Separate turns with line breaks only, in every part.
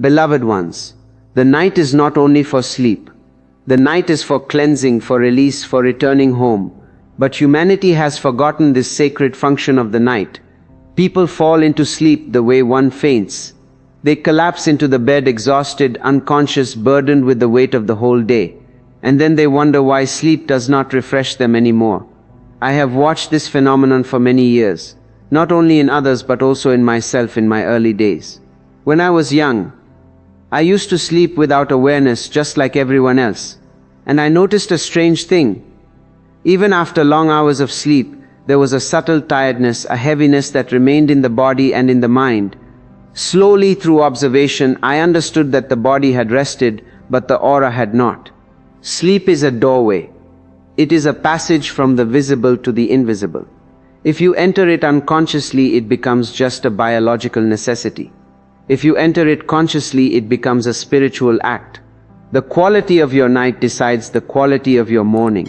Beloved ones, the night is not only for sleep. The night is for cleansing, for release, for returning home. But humanity has forgotten this sacred function of the night. People fall into sleep the way one faints. They collapse into the bed exhausted, unconscious, burdened with the weight of the whole day. And then they wonder why sleep does not refresh them anymore. I have watched this phenomenon for many years, not only in others but also in myself in my early days. When I was young, I used to sleep without awareness just like everyone else. And I noticed a strange thing. Even after long hours of sleep, there was a subtle tiredness, a heaviness that remained in the body and in the mind. Slowly, through observation, I understood that the body had rested, but the aura had not. Sleep is a doorway. It is a passage from the visible to the invisible. If you enter it unconsciously, it becomes just a biological necessity. If you enter it consciously, it becomes a spiritual act. The quality of your night decides the quality of your morning,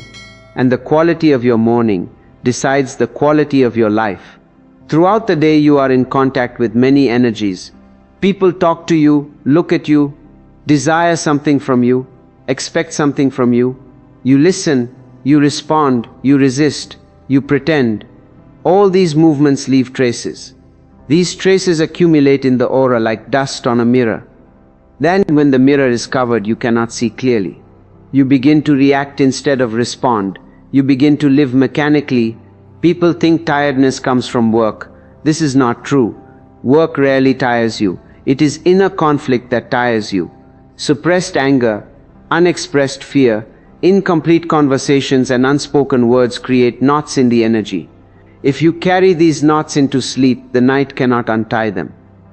and the quality of your morning decides the quality of your life. Throughout the day, you are in contact with many energies. People talk to you, look at you, desire something from you, expect something from you. You listen, you respond, you resist, you pretend. All these movements leave traces. These traces accumulate in the aura like dust on a mirror. Then, when the mirror is covered, you cannot see clearly. You begin to react instead of respond. You begin to live mechanically. People think tiredness comes from work. This is not true. Work rarely tires you. It is inner conflict that tires you. Suppressed anger, unexpressed fear, incomplete conversations and unspoken words create knots in the energy. If you carry these knots into sleep, the night cannot untie them.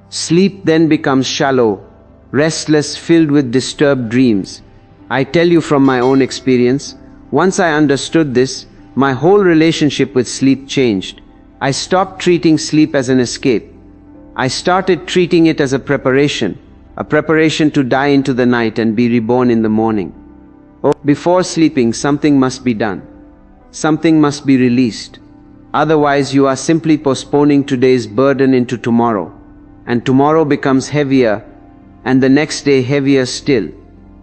Sleep then becomes shallow, restless, filled with disturbed dreams. I tell you from my own experience, once I understood this, my whole relationship with sleep changed. I stopped treating sleep as an escape. I started treating it as a preparation to die into the night and be reborn in the morning. Before sleeping, something must be done. Something must be released. Otherwise, you are simply postponing today's burden into tomorrow. And tomorrow becomes heavier, and the next day heavier still.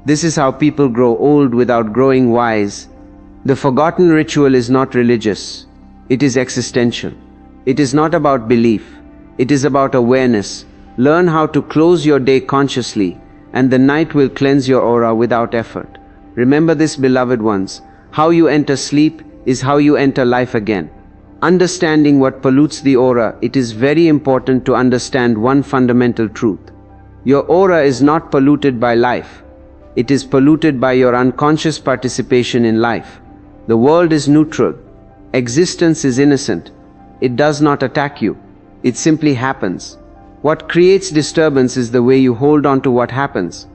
This is how people grow old without growing wise. The forgotten ritual is not religious. It is existential. It is not about belief. It is about awareness. Learn how to close your day consciously, and the night will cleanse your aura without effort. Remember this, beloved ones. How you enter sleep is how you enter life again. Understanding what pollutes the aura, it is very important to understand one fundamental truth. Your aura is not polluted by life. It is polluted by your unconscious participation in life. The world is neutral. Existence is innocent. It does not attack you. It simply happens. What creates disturbance is the way you hold on to what happens.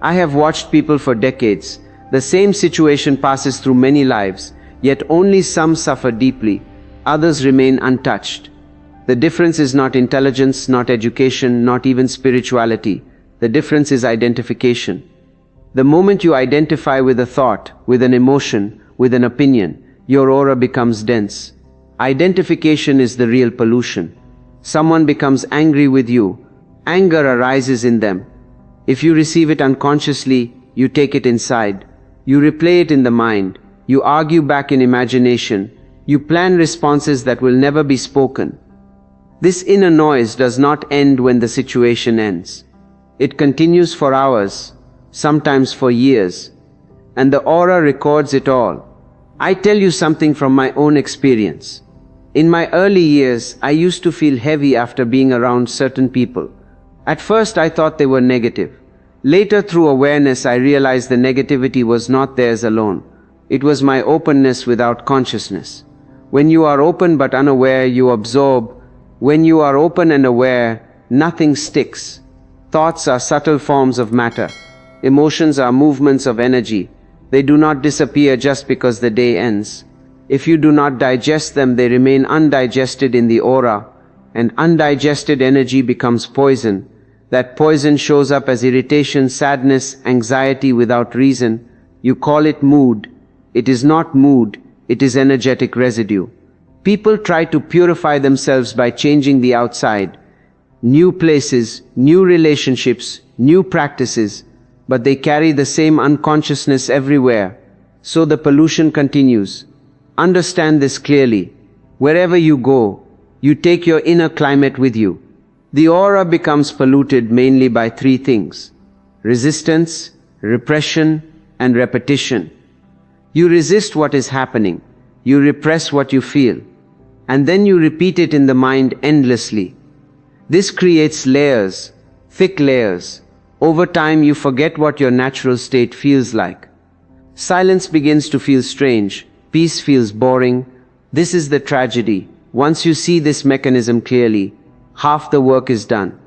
I have watched people for decades. The same situation passes through many lives, yet only some suffer deeply. Others remain untouched. The difference is not intelligence, not education, not even spirituality. The difference is identification. The moment you identify with a thought, with an emotion, with an opinion, your aura becomes dense. Identification is the real pollution. Someone becomes angry with you. Anger arises in them. If you receive it unconsciously, you take it inside. You replay it in the mind. You argue back in imagination. You plan responses that will never be spoken. This inner noise does not end when the situation ends. It continues for hours, sometimes for years, and the aura records it all. I tell you something from my own experience. In my early years, I used to feel heavy after being around certain people. At first, I thought they were negative. Later, through awareness, I realized the negativity was not theirs alone. It was my openness without consciousness. When you are open but unaware, you absorb. When you are open and aware, nothing sticks. Thoughts are subtle forms of matter. Emotions are movements of energy. They do not disappear just because the day ends. If you do not digest them, they remain undigested in the aura, and undigested energy becomes poison. That poison shows up as irritation, sadness, anxiety without reason. You call it mood. It is not mood, it is energetic residue. People try to purify themselves by changing the outside. New places, new relationships, new practices, but they carry the same unconsciousness everywhere. So the pollution continues. Understand this clearly. Wherever you go, you take your inner climate with you. The aura becomes polluted mainly by three things: resistance, repression, and repetition. You resist what is happening, you repress what you feel, and then you repeat it in the mind endlessly. This creates layers, thick layers. Over time you forget what your natural state feels like. Silence begins to feel strange, peace feels boring. This is the tragedy. Once you see this mechanism clearly, half the work is done.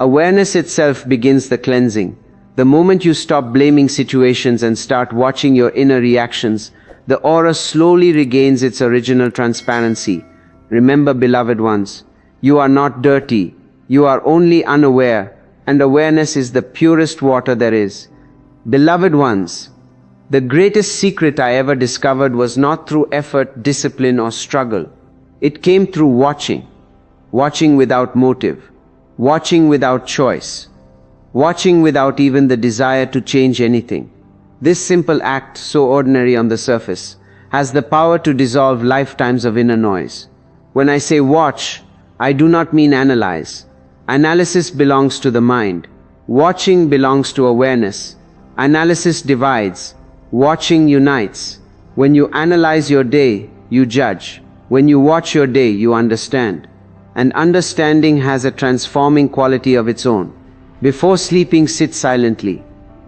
Awareness itself begins the cleansing. The moment you stop blaming situations and start watching your inner reactions, the aura slowly regains its original transparency. Remember, beloved ones, you are not dirty, you are only unaware, and awareness is the purest water there is. Beloved ones, the greatest secret I ever discovered was not through effort, discipline, or struggle. It came through watching. Watching without motive. Watching without choice. Watching without even the desire to change anything. This simple act, so ordinary on the surface, has the power to dissolve lifetimes of inner noise. When I say watch, I do not mean analyze. Analysis belongs to the mind. Watching belongs to awareness. Analysis divides. Watching unites. When you analyze your day, you judge. When you watch your day, you understand. And understanding has a transforming quality of its own. Before sleeping, sit silently.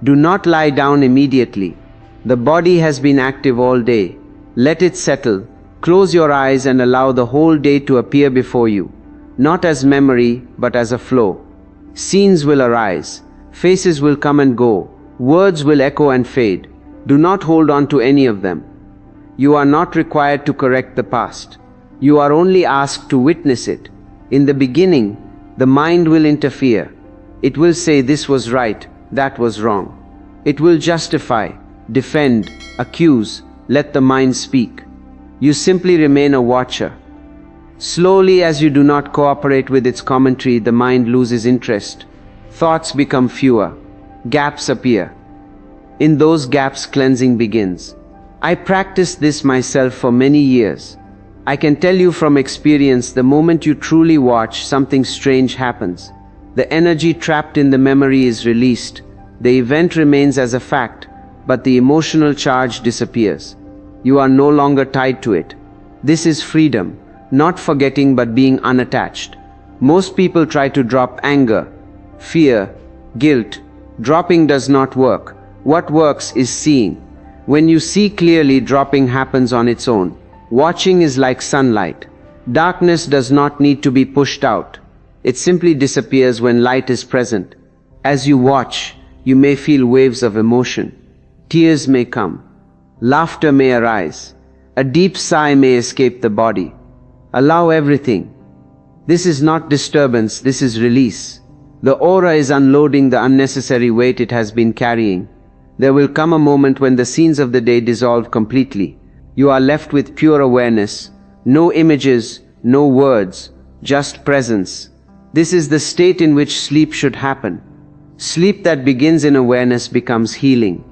Do not lie down immediately. The body has been active all day. Let it settle. Close your eyes and allow the whole day to appear before you, not as memory, but as a flow. Scenes will arise. Faces will come and go. Words will echo and fade. Do not hold on to any of them. You are not required to correct the past. You are only asked to witness it. In the beginning, the mind will interfere. It will say this was right, that was wrong. It will justify, defend, accuse. Let the mind speak. You simply remain a watcher. Slowly, as you do not cooperate with its commentary, the mind loses interest. Thoughts become fewer. Gaps appear. In those gaps, cleansing begins. I practiced this myself for many years. I can tell you from experience, the moment you truly watch, something strange happens. The energy trapped in the memory is released. The event remains as a fact, but the emotional charge disappears. You are no longer tied to it. This is freedom, not forgetting but being unattached. Most people try to drop anger, fear, guilt. Dropping does not work. What works is seeing. When you see clearly, dropping happens on its own. Watching is like sunlight. Darkness does not need to be pushed out. It simply disappears when light is present. As you watch, you may feel waves of emotion. Tears may come. Laughter may arise. A deep sigh may escape the body. Allow everything. This is not disturbance, this is release. The aura is unloading the unnecessary weight it has been carrying. There will come a moment when the scenes of the day dissolve completely. You are left with pure awareness. No images, no words, just presence. This is the state in which sleep should happen. Sleep that begins in awareness becomes healing.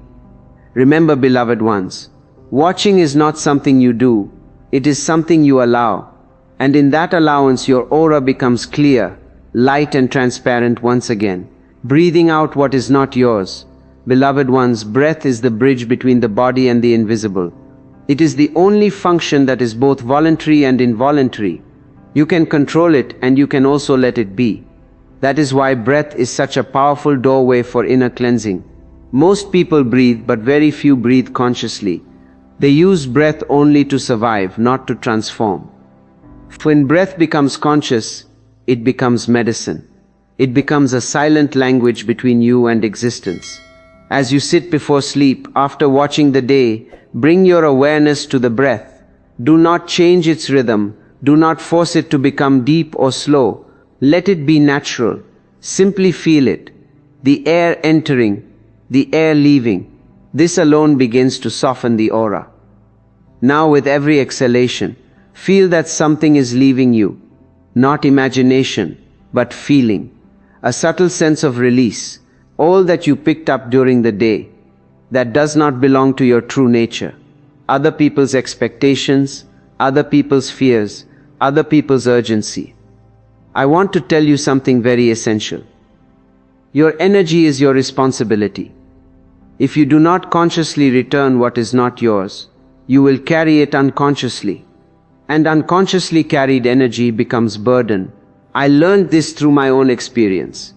Remember, beloved ones, watching is not something you do, it is something you allow. And in that allowance, your aura becomes clear, light and transparent once again, breathing out what is not yours. Beloved ones, breath is the bridge between the body and the invisible. It is the only function that is both voluntary and involuntary. You can control it and you can also let it be. That is why breath is such a powerful doorway for inner cleansing. Most people breathe, but very few breathe consciously. They use breath only to survive, not to transform. When breath becomes conscious, it becomes medicine. It becomes a silent language between you and existence. As you sit before sleep, after watching the day, bring your awareness to the breath. Do not change its rhythm. Do not force it to become deep or slow. Let it be natural. Simply feel it. The air entering, the air leaving. This alone begins to soften the aura. Now with every exhalation, feel that something is leaving you. Not imagination, but feeling. A subtle sense of release. all that you picked up during the day, that does not belong to your true nature. Other people's expectations, other people's fears, other people's urgency. I want to tell you something very essential. Your energy is your responsibility. If you do not consciously return what is not yours, you will carry it unconsciously. And unconsciously carried energy becomes burden. I learned this through my own experience.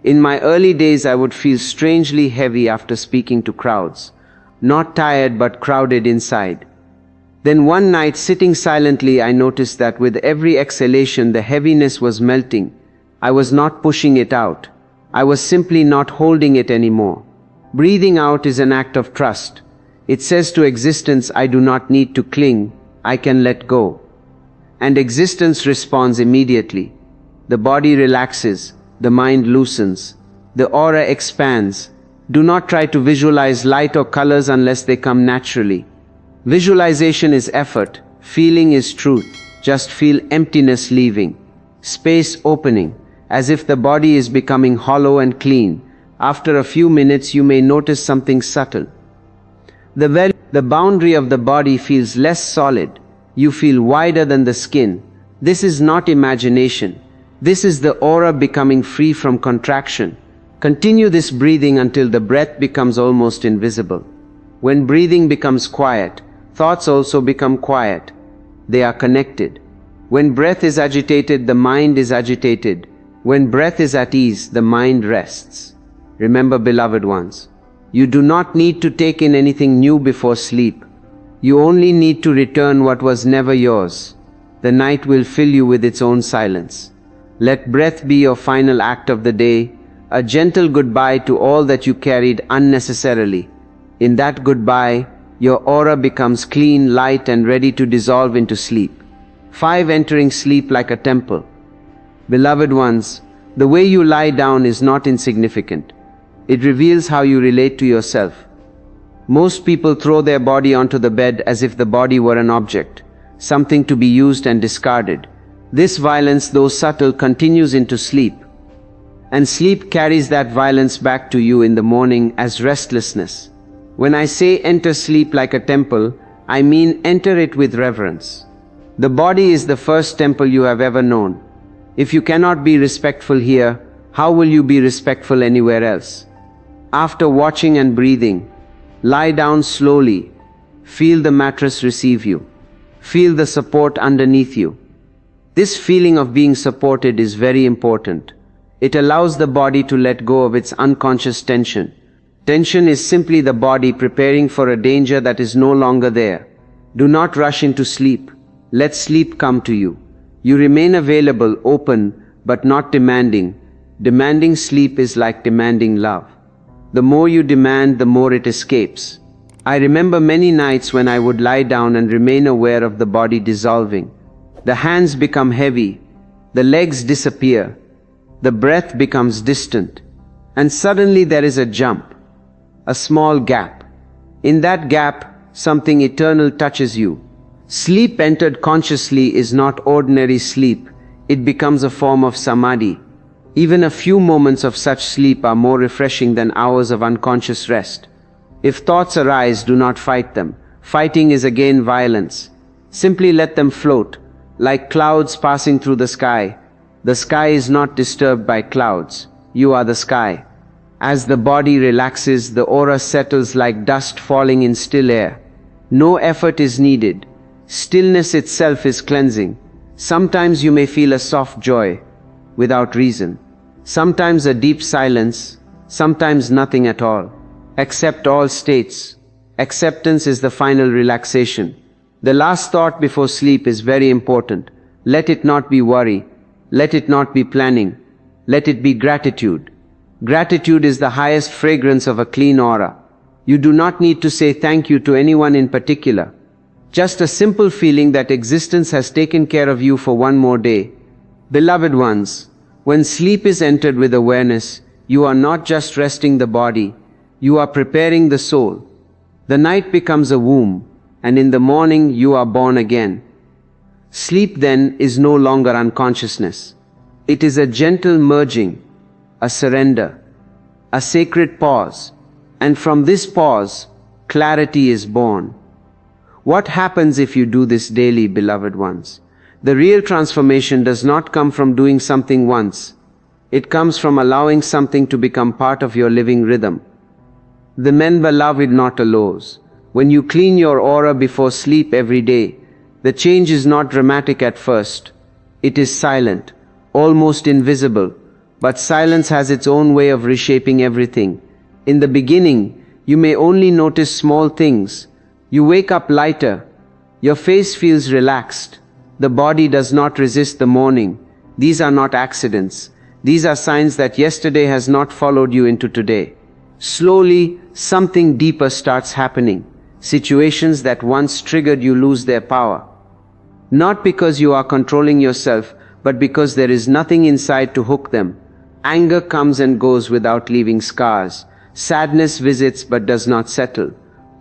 In my early days, I would feel strangely heavy after speaking to crowds, not tired but crowded inside. Then one night, sitting silently, I noticed that with every exhalation, the heaviness was melting. I was not pushing it out. I was simply not holding it anymore. Breathing out is an act of trust. It says to existence, I do not need to cling, I can let go. And existence responds immediately. The body relaxes, the mind loosens, the aura expands. Do not try to visualize light or colors unless they come naturally. Visualization is effort, feeling is truth. Just feel emptiness leaving, space opening, as if the body is becoming hollow and clean. After a few minutes, you may notice something subtle. The boundary of the body feels less solid. You feel wider than the skin. This is not imagination. This is the aura becoming free from contraction. Continue this breathing until the breath becomes almost invisible. When breathing becomes quiet, thoughts also become quiet. They are connected. When breath is agitated, the mind is agitated. When breath is at ease, the mind rests. Remember, beloved ones, you do not need to take in anything new before sleep. You only need to return what was never yours. The night will fill you with its own silence. Let breath be your final act of the day, a gentle goodbye to all that you carried unnecessarily. In that goodbye, your aura becomes clean, light, and ready to dissolve into sleep. 5. Entering sleep like a temple. Beloved ones, the way you lie down is not insignificant. It reveals how you relate to yourself. Most people throw their body onto the bed as if the body were an object, something to be used and discarded. This violence, though subtle, continues into sleep. And sleep carries that violence back to you in the morning as restlessness. When I say enter sleep like a temple, I mean enter it with reverence. The body is the first temple you have ever known. If you cannot be respectful here, how will you be respectful anywhere else? After watching and breathing, lie down slowly. Feel the mattress receive you. Feel the support underneath you. This feeling of being supported is very important. It allows the body to let go of its unconscious tension. Tension is simply the body preparing for a danger that is no longer there. Do not rush into sleep. Let sleep come to you. You remain available, open, but not demanding. Demanding sleep is like demanding love. The more you demand, the more it escapes. I remember many nights when I would lie down and remain aware of the body dissolving. The hands become heavy, the legs disappear, the breath becomes distant, and suddenly there is a jump, a small gap. In that gap, something eternal touches you. Sleep entered consciously is not ordinary sleep, it becomes a form of samadhi. Even a few moments of such sleep are more refreshing than hours of unconscious rest. If thoughts arise, do not fight them. Fighting is again violence. Simply let them float, like clouds passing through the sky. The sky is not disturbed by clouds. You are the sky. As the body relaxes, the aura settles like dust falling in still air. No effort is needed. Stillness itself is cleansing. Sometimes you may feel a soft joy, without reason. Sometimes a deep silence, sometimes nothing at all. Accept all states. Acceptance is the final relaxation. The last thought before sleep is very important. Let it not be worry. Let it not be planning. Let it be gratitude. Gratitude is the highest fragrance of a clean aura. You do not need to say thank you to anyone in particular. Just a simple feeling that existence has taken care of you for one more day. Beloved ones, when sleep is entered with awareness, you are not just resting the body, you are preparing the soul. The night becomes a womb, and in the morning you are born again. Sleep then is no longer unconsciousness. It is a gentle merging, a surrender, a sacred pause, and from this pause, clarity is born. What happens if you do this daily, beloved ones? The real transformation does not come from doing something once. It comes from allowing something to become part of your living rhythm. The men beloved not allows. When you clean your aura before sleep every day, the change is not dramatic at first. It is silent, almost invisible, but silence has its own way of reshaping everything. In the beginning, you may only notice small things. You wake up lighter. Your face feels relaxed. The body does not resist the morning. These are not accidents. These are signs that yesterday has not followed you into today. Slowly, something deeper starts happening. Situations that once triggered you lose their power. Not because you are controlling yourself, but because there is nothing inside to hook them. Anger comes and goes without leaving scars. Sadness visits but does not settle.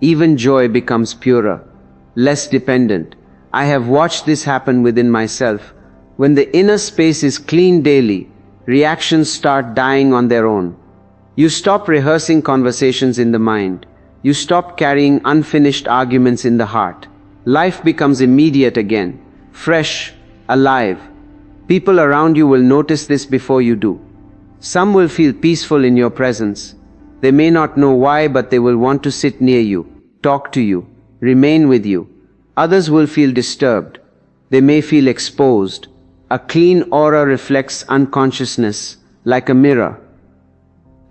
Even joy becomes purer, less dependent. I have watched this happen within myself. When the inner space is cleaned daily, reactions start dying on their own. You stop rehearsing conversations in the mind. You stop carrying unfinished arguments in the heart. Life becomes immediate again, fresh, alive. People around you will notice this before you do. Some will feel peaceful in your presence. They may not know why, but they will want to sit near you, talk to you, remain with you. Others will feel disturbed. They may feel exposed. A clean aura reflects unconsciousness, like a mirror.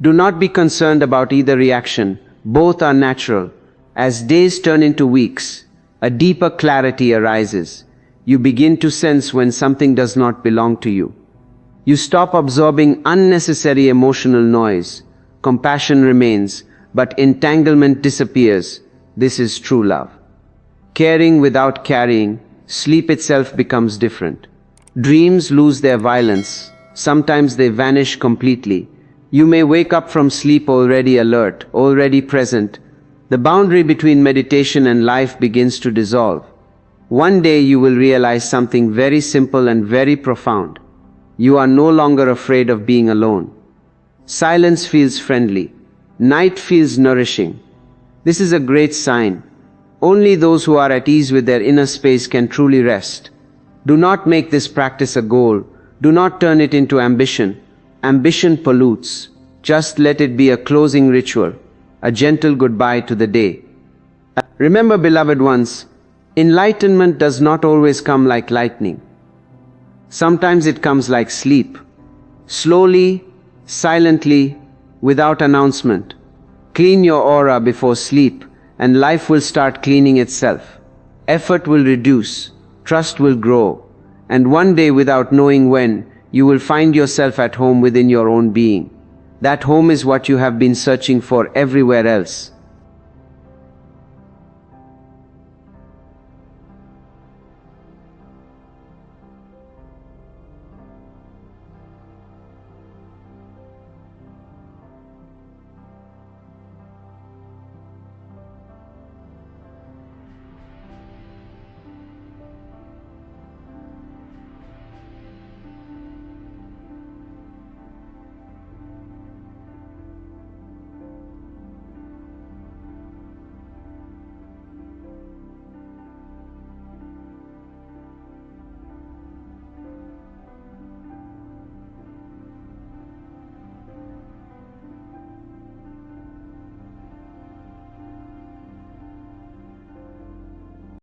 Do not be concerned about either reaction. Both are natural. As days turn into weeks, a deeper clarity arises. You begin to sense when something does not belong to you. You stop absorbing unnecessary emotional noise. Compassion remains, but entanglement disappears. This is true love. Caring without carrying, sleep itself becomes different. Dreams lose their violence. Sometimes they vanish completely. You may wake up from sleep already alert, already present. The boundary between meditation and life begins to dissolve. One day you will realize something very simple and very profound. You are no longer afraid of being alone. Silence feels friendly. Night feels nourishing. This is a great sign. Only those who are at ease with their inner space can truly rest. Do not make this practice a goal. Do not turn it into ambition. Ambition pollutes. Just let it be a closing ritual, a gentle goodbye to the day. Remember, beloved ones, enlightenment does not always come like lightning. Sometimes it comes like sleep. Slowly, silently, without announcement. Clean your aura before sleep, and life will start cleaning itself. Effort will reduce, trust will grow, and one day, without knowing when, you will find yourself at home within your own being. That home is what you have been searching for everywhere else.